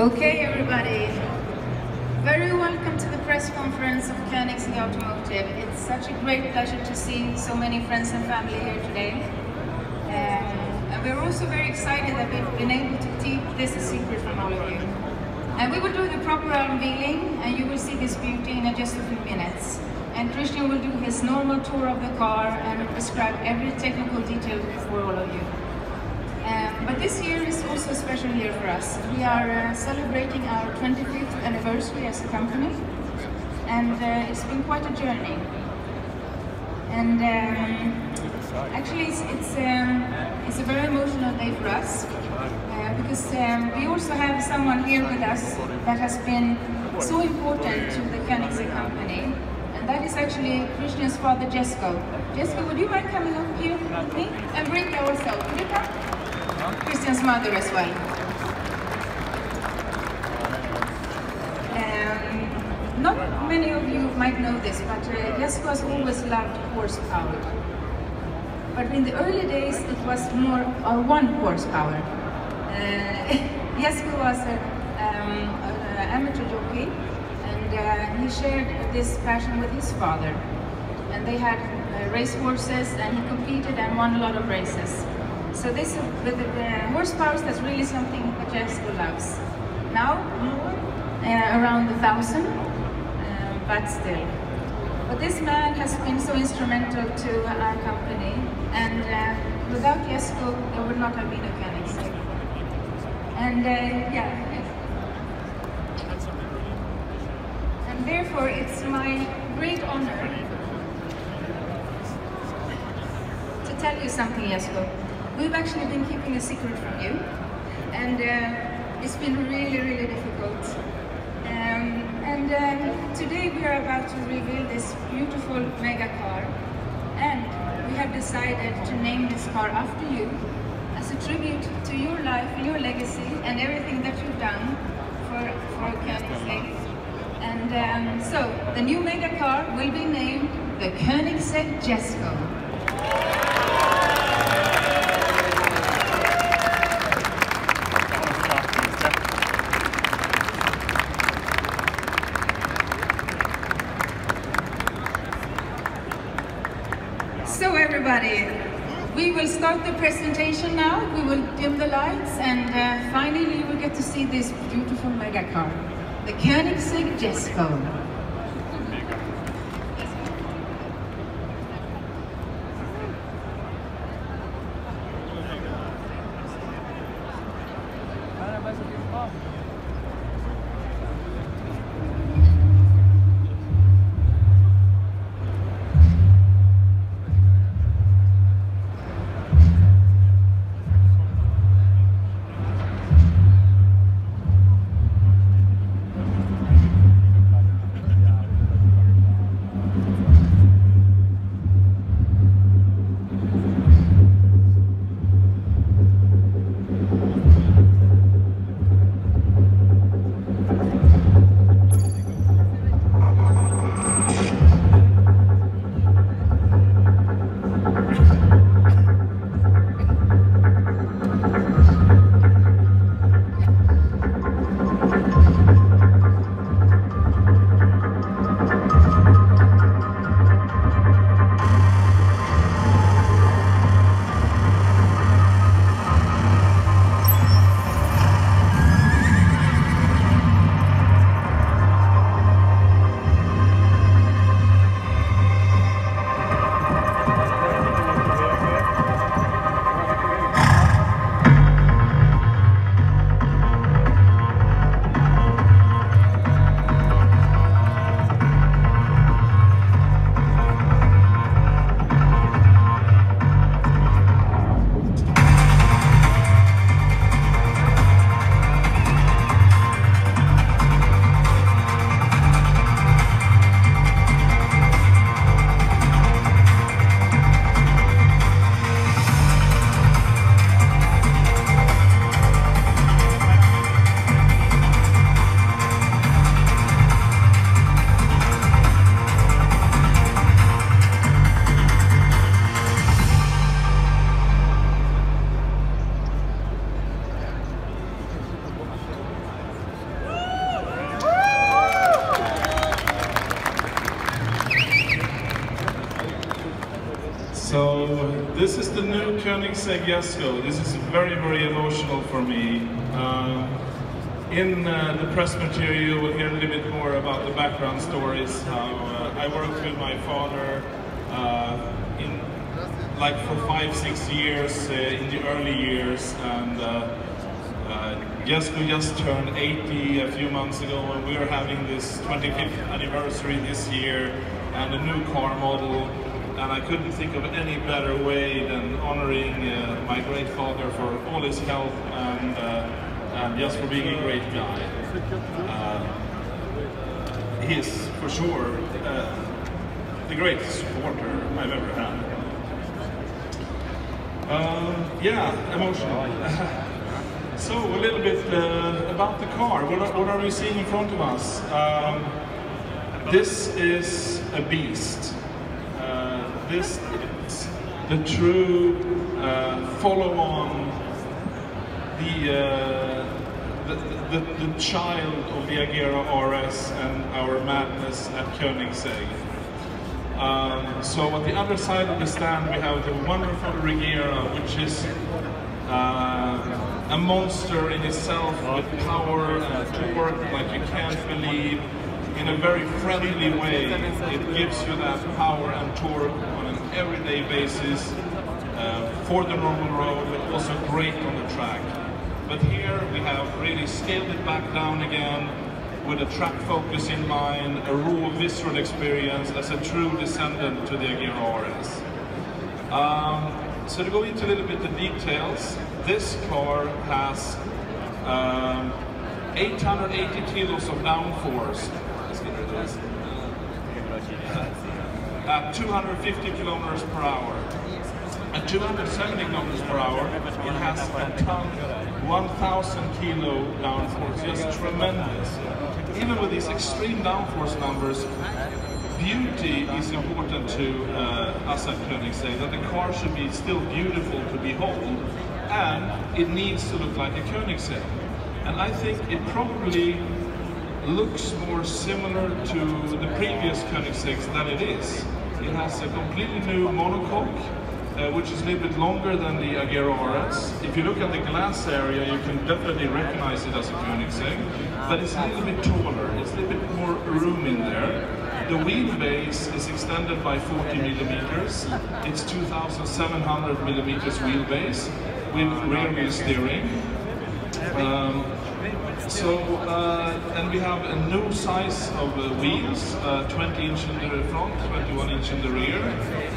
Okay, everybody. Very welcome to the press conference of Koenigsegg Automotive. It's such a great pleasure to see so many friends and family here today. And we're also very excited that we've been able to keep this a secret from all of you. And we will do the proper unveiling, and you will see this beauty in just a few minutes. And Christian will do his normal tour of the car and describe every technical detail for all of you. But this year is also a special year for us. We are celebrating our 25th anniversary as a company, and it's been quite a journey. And actually, it's a very emotional day for us because we also have someone here with us that has been so important to the Koenigsegg company, and that is actually Christian's father, Jesko. Jesko, would you mind coming up here with me and bring yourself? Would you come? Christian's mother as well. Not many of you might know this, but Jesko has always loved horsepower. But in the early days, it was more 1 horsepower. Jesko was an amateur jockey, and he shared this passion with his father. And they had race horses, and he competed and won a lot of races. So this, with the horsepower, that's really something that Jesko loves. Now, around 1,000, but still. But this man has been so instrumental to our company, and without Jesko, there would not have been a Koenigsegg. And and therefore, it's my great honor to tell you something, Jesko. We've actually been keeping a secret from you, and it's been really, really difficult. Today we are about to reveal this beautiful mega car, and we have decided to name this car after you as a tribute to your life, your legacy, and everything that you've done for Koenigsegg. And so the new mega car will be named the Koenigsegg Jesko. So everybody, we will start the presentation now. We will dim the lights, and finally you will get to see this beautiful mega car, the Koenigsegg Jesko. This is the new Koenigsegg Jesko. This is very, very emotional for me. In the press material, you will hear a little bit more about the background stories. How I worked with my father for 5-6 years in the early years, and Jesko just turned 80 a few months ago, and we are having this 25th anniversary this year, and a new car model. And I couldn't think of any better way than honoring my great father for all his help and just for being a great guy. He is for sure the greatest supporter I've ever had. Yeah, emotional. So a little bit about the car. What are we seeing in front of us? This is a beast. This is the true follow-on, the child of the Agera RS and our madness at Koenigsegg. So at the other side of the stand we have the wonderful Regera, which is a monster in itself with power and torque like you can't believe. In a very friendly way, it gives you that power and torque on an everyday basis for the normal road, but also great on the track. But here we have really scaled it back down again with a track focus in mind, a raw visceral experience as a true descendant to the Agera RS. So to go into a little bit the details, this car has 880 kilos of downforce. At 250 kilometers per hour. At 270 kilometers per hour, it has a ton, 1,000 kilo downforce. Just tremendous. Even with these extreme downforce numbers, beauty is important to us at Koenigsegg. That the car should be still beautiful to behold, and it needs to look like a Koenigsegg. And I think it probably looks more similar to the previous Koenigseggs than it is. It has a completely new monocoque, which is a little bit longer than the Agera RS. If you look at the glass area, you can definitely recognize it as a Koenigsegg, but it's a little bit taller, it's a little bit more room in there. The wheelbase is extended by 40 millimeters. It's 2,700 millimeters wheelbase with rear wheel steering. And we have a new size of wheels, 20 inch in the front, 21 inch in the rear,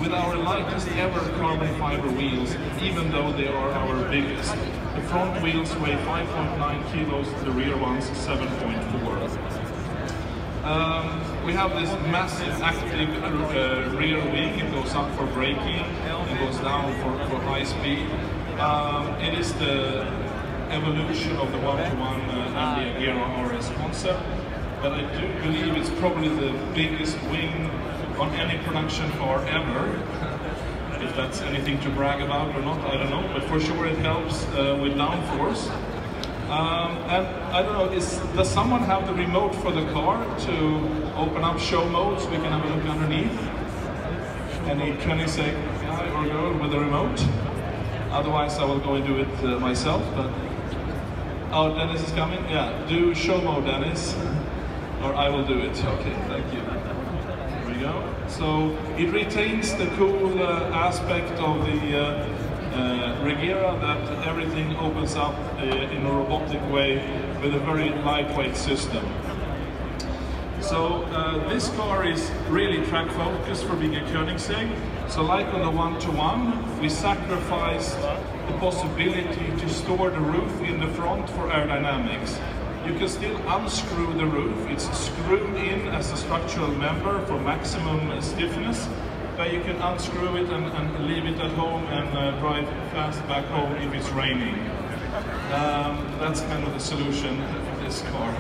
with our lightest ever carbon fiber wheels, even though they are our biggest. The front wheels weigh 5.9 kilos, the rear ones 7.4. We have this massive active rear wing. It goes up for braking, it goes down for high speed. It is the evolution of the one-to-one and the Agera RS concept, but I do believe it's probably the biggest wing on any production car ever. If that's anything to brag about or not, I don't know, but for sure it helps with downforce. And I don't know, does someone have the remote for the car to open up show mode so we can have a look underneath? Any Koenigsegg guy or girl with a remote? Otherwise I will go and do it myself. But oh, Dennis is coming? Yeah, do show mode, Dennis. Or I will do it. Okay, thank you. Here we go. So it retains the cool aspect of the Regera, that everything opens up in a robotic way with a very lightweight system. So this car is really track focused for being a Koenigsegg. So like on the one-to-one, we sacrificed the possibility to store the roof in the front for aerodynamics. You can still unscrew the roof. It's screwed in as a structural member for maximum stiffness, but you can unscrew it and leave it at home and drive fast back home if it's raining. That's kind of the solution for this car.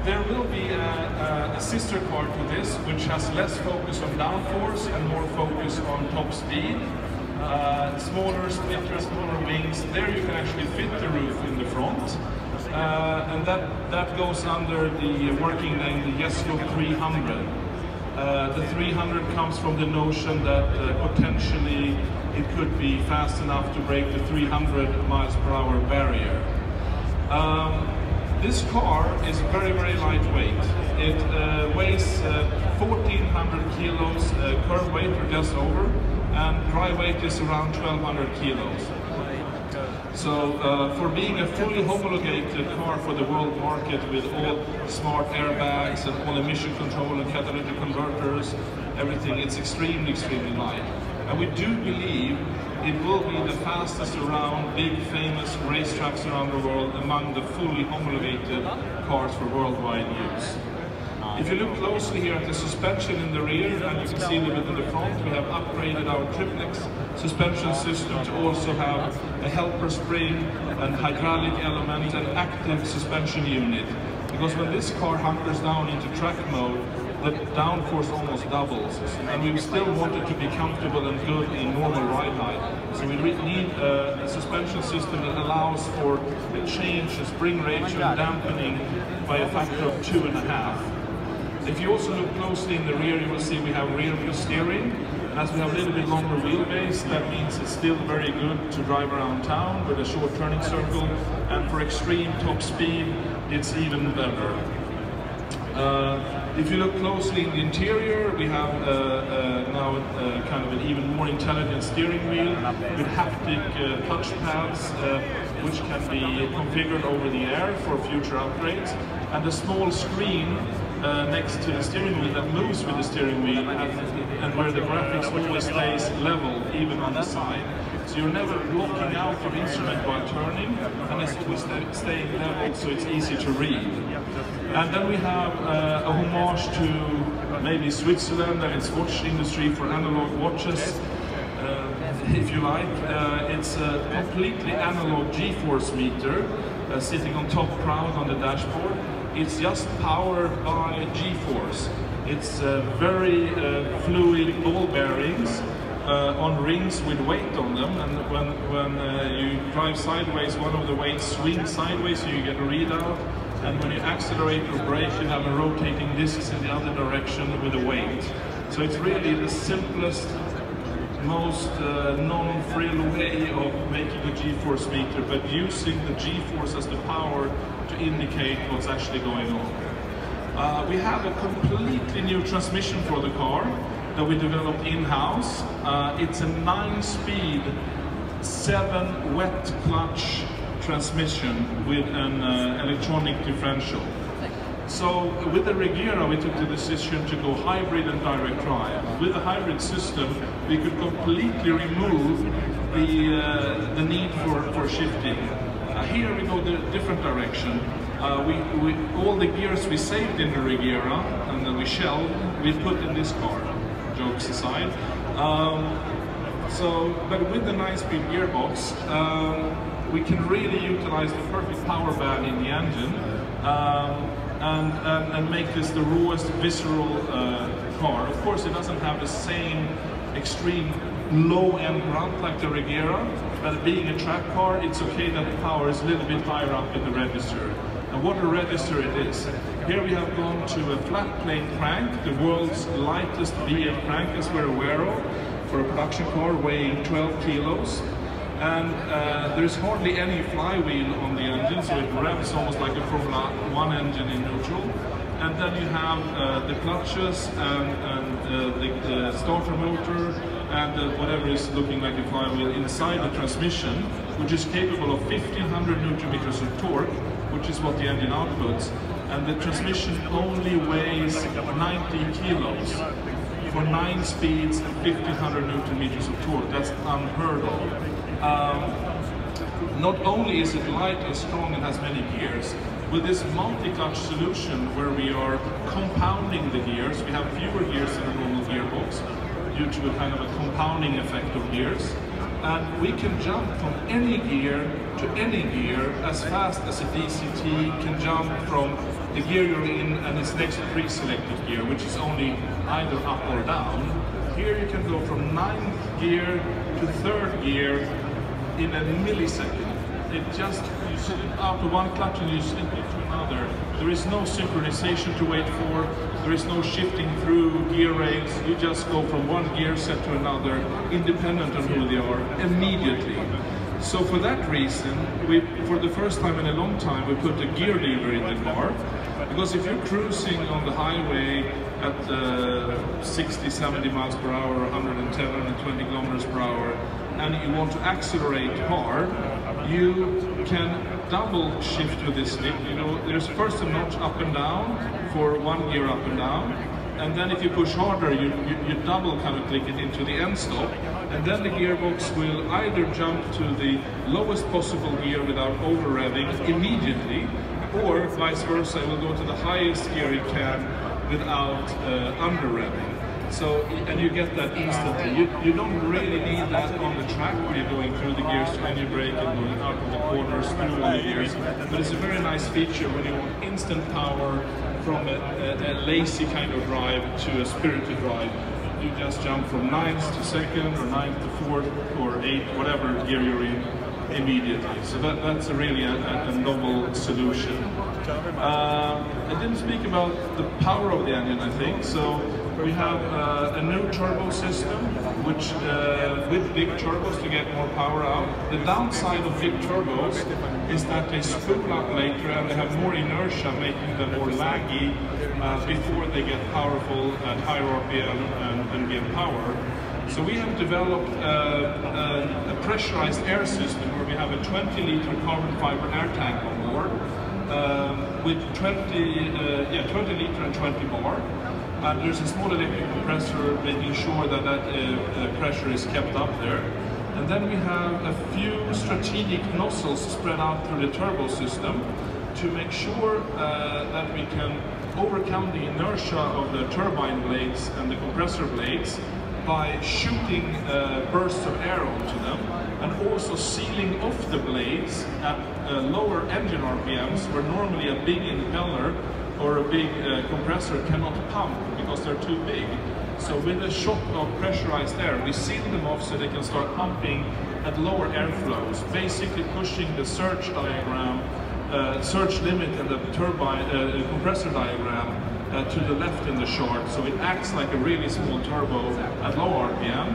There will be a sister car to this, which has less focus on downforce and more focus on top speed. Smaller splitters, smaller wings. There you can actually fit the roof in the front. And that goes under the working name, the Jesko 300. The 300 comes from the notion that potentially it could be fast enough to break the 300 miles per hour barrier. This car is very, very lightweight. It weighs 1,400 kilos curb weight or just over, and dry weight is around 1,200 kilos. So for being a fully homologated car for the world market with all smart airbags and all emission control and catalytic converters, everything, it's extremely, extremely light. And we do believe it will be the fastest around big famous racetracks around the world among the fully homologated cars for worldwide use. If you look closely here at the suspension in the rear, and you can see a little bit in the front, we have upgraded our triplex suspension system to also have a helper spring, and hydraulic element, and active suspension unit. Because when this car hunkers down into track mode, the downforce almost doubles, and we still want it to be comfortable and good in normal ride height. So we need a suspension system that allows for a change in spring ratio and dampening by a factor of 2.5. If you also look closely in the rear, you will see we have rear view steering. And as we have a little bit longer wheelbase, that means it's still very good to drive around town with a short turning circle. And for extreme top speed, it's even better. If you look closely in the interior, we have now kind of an even more intelligent steering wheel with haptic touch pads, which can be configured over the air for future upgrades, and a small screen next to the steering wheel that moves with the steering wheel, and where the graphics always stays level, even on the side. So you're never blocking out your instrument while turning, and it's always staying level, so it's easy to read. And then we have a homage to maybe Switzerland and its watch industry for analog watches, if you like. It's a completely analog G-force meter sitting on top proud on the dashboard. It's just powered by G-force. It's very fluid ball bearings on rings with weight on them, and when you drive sideways, one of the weights swings sideways, so you get a readout, and when you accelerate or brake, you have a rotating discs in the other direction with a weight. So it's really the simplest, most non-frill way of making a G-force meter, but using the G-force as the power to indicate what's actually going on. We have a completely new transmission for the car that we developed in-house. It's a 9-speed, 7-wet clutch transmission with an electronic differential. So with the Regera, we took the decision to go hybrid and direct drive. With the hybrid system, we could completely remove the need for shifting. Here we go the different direction. All the gears we saved in the Regera and then we shelved, we put in this car, jokes aside. But with the 9-speed gearbox, we can really utilize the perfect power band in the engine and make this the rawest visceral car. Of course, it doesn't have the same extreme low-end grunt like the Regera, but being a track car, it's okay that the power is a little bit higher up in the register. And what a register it is. Here we have gone to a flat plate crank, the world's lightest V8 crank, as we're aware of, for a production car weighing 12 kilos. And there's hardly any flywheel on the engine, so it revs almost like a Formula 1 engine in neutral. And then you have the clutches and the starter motor and whatever is looking like a flywheel inside the transmission, which is capable of 1500 Newton meters of torque, which is what the engine outputs. And the transmission only weighs 90 kilos for 9 speeds and 1500 Newton meters of torque. That's unheard of. Not only is it light and strong and has many gears, with this multi-clutch solution where we are compounding the gears, we have fewer gears than a normal gearbox due to a kind of a compounding effect of gears. And we can jump from any gear to any gear as fast as a DCT can jump from the gear you're in and its next pre-selected gear, which is only either up or down. Here you can go from 9th gear to 3rd gear in a millisecond. It just, you slip out of one clutch and you slip into another. There is no synchronization to wait for, there is no shifting through gear rails. You just go from one gear set to another, independent of who they are, immediately. So for that reason, for the first time in a long time, we put a gear lever in the car. Because if you're cruising on the highway at 60, 70 miles per hour, 110, 120 kilometers per hour, and you want to accelerate hard, you can double shift with this stick. You know, there's first a notch up and down for one gear up and down, and then if you push harder, you double kind of click it into the end stop, and then the gearbox will either jump to the lowest possible gear without over revving immediately, or vice versa, it will go to the highest gear it can without under revving. So, and you get that instantly. You don't really need that on the track where you're going through the gears to any brake and going out of the corners through all the gears. But it's a very nice feature when you want instant power from a lazy kind of drive to a spirited drive. You just jump from 9th to 2nd or 9th to 4th or 8th, whatever gear you're in, immediately. So that's really a novel solution. I didn't speak about the power of the engine, I think. So we have a new turbo system, which with big turbos to get more power out. The downside of big turbos is that they spool up later and they have more inertia, making them more laggy before they get powerful at higher RPM and get power. So we have developed a pressurized air system where we have a 20-liter carbon fiber air tank on board with 20 liter and 20 bar. And there's a small electric compressor making sure that that pressure is kept up there. And then we have a few strategic nozzles spread out through the turbo system to make sure that we can overcome the inertia of the turbine blades and the compressor blades by shooting bursts of air onto them, and also sealing off the blades at lower engine RPMs, where normally a big impeller or a big compressor cannot pump because they're too big. So with a shock of pressurized air, we seal them off so they can start pumping at lower airflows, basically pushing the surge diagram, surge limit in the turbine compressor diagram to the left in the chart, so it acts like a really small turbo at low RPM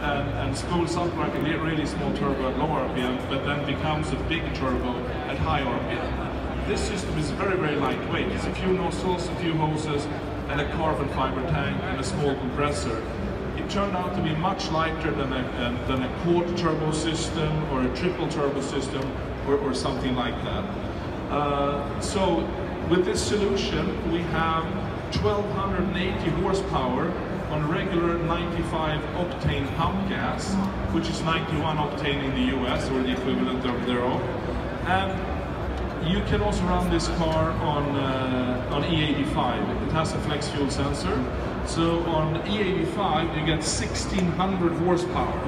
and spools up like a really small turbo at low RPM, but then becomes a big turbo at high RPM. This system is very, very lightweight. It's a few nozzles, a few hoses, and a carbon fiber tank and a small compressor. It turned out to be much lighter than a quad turbo system or a triple turbo system or something like that. So with this solution, we have 1280 horsepower on regular 95 octane pump gas, which is 91 octane in the US, or the equivalent thereof. And you can also run this car on E85. It has a flex fuel sensor. So on E85, you get 1600 horsepower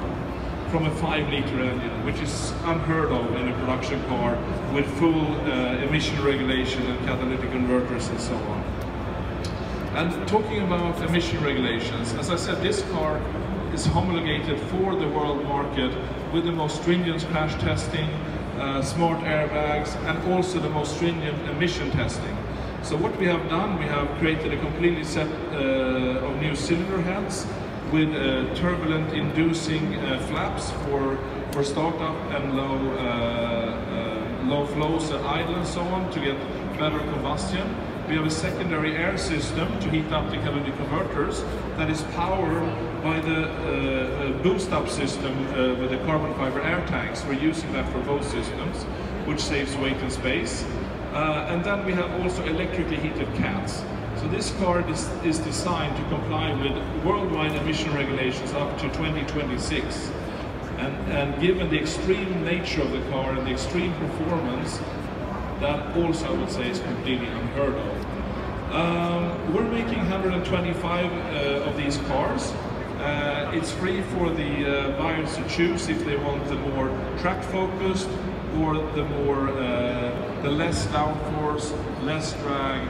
from a 5-liter engine, which is unheard of in a production car with full emission regulation and catalytic converters and so on. And talking about emission regulations, as I said, this car is homologated for the world market with the most stringent crash testing, smart airbags, and also the most stringent emission testing. So what we have done, we have created a completely set of new cylinder heads with turbulent inducing flaps for startup and low flows at idle and so on to get better combustion. We have a secondary air system to heat up the catalytic converters that is powered by the boost up system with the carbon fiber air tanks. We're using that for both systems, which saves weight and space. And then we have also electrically heated cats. So this car is designed to comply with worldwide emission regulations up to 2026. And given the extreme nature of the car and the extreme performance, that also I would say is completely unheard of. We're making 125 of these cars. It's free for the buyers to choose if they want the more track focused or the less downforce, less drag,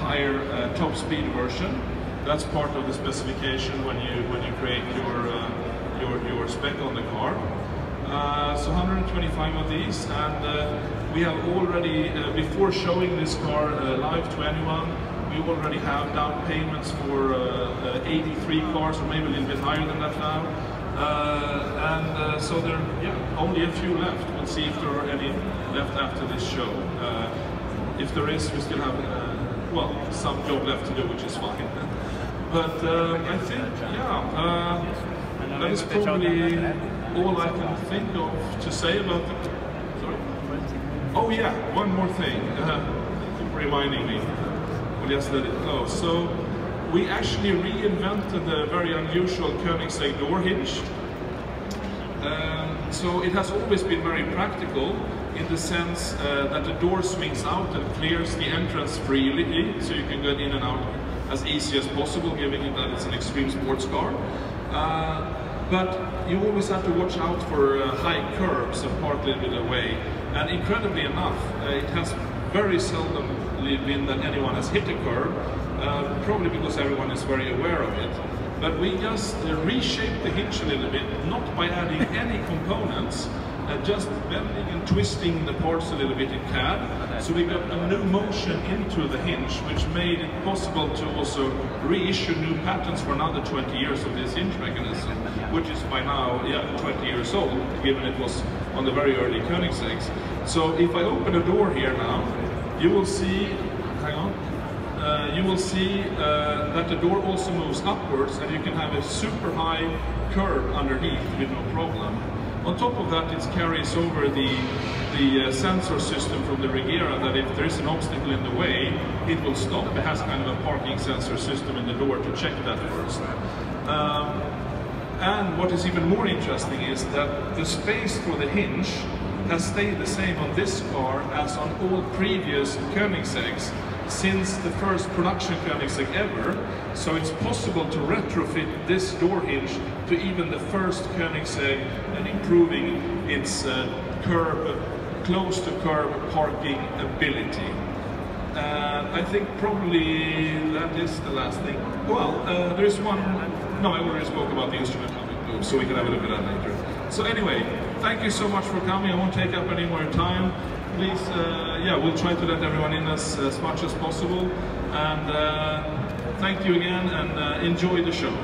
higher top speed version. That's part of the specification when you create your spec on the car. So 125 of these, and we have already, before showing this car live to anyone, we already have down payments for 83 cars, or maybe a little bit higher than that now. So there are only a few left. We'll see if there are any left after this show. If there is, we still have, well, some job left to do, which is fine. But I think, that is probably all I can think of to say about the... Sorry? Oh yeah, one more thing, reminding me. We'll just let it close. So, we actually reinvented the very unusual Koenigsegg door hinge. So it has always been very practical in the sense that the door swings out and clears the entrance freely, so you can get in and out as easy as possible, given that it's an extreme sports car. But you always have to watch out for high curbs and park a little bit away. And incredibly enough, it has very seldom been that anyone has hit a curb, probably because everyone is very aware of it. But we just reshaped the hinge a little bit, not by adding any components, just bending and twisting the parts a little bit in CAD. So we got a new motion into the hinge, which made it possible to also reissue new patents for another 20 years of this hinge mechanism, which is by now, 20 years old, given it was on the very early Koenigsegg's. So if I open a door here now, you will see, you will see that the door also moves upwards, and you can have a super high curve underneath with no problem. On top of that, it carries over the sensor system from the Regera, that if there is an obstacle in the way, it will stop. It has kind of a parking sensor system in the door to check that first. And what is even more interesting is that the space for the hinge has stayed the same on this car as on all previous Koenigseggs since the first production Koenigsegg ever. So it's possible to retrofit this door hinge to even the first Koenigsegg and improving its close to curb parking ability. I think probably that is the last thing. Well, there is one, no, I already spoke about the instrument move, so we can have a look at that later. So anyway, thank you so much for coming. I won't take up any more time. Please, we'll try to let everyone in as much as possible. And thank you again, and enjoy the show.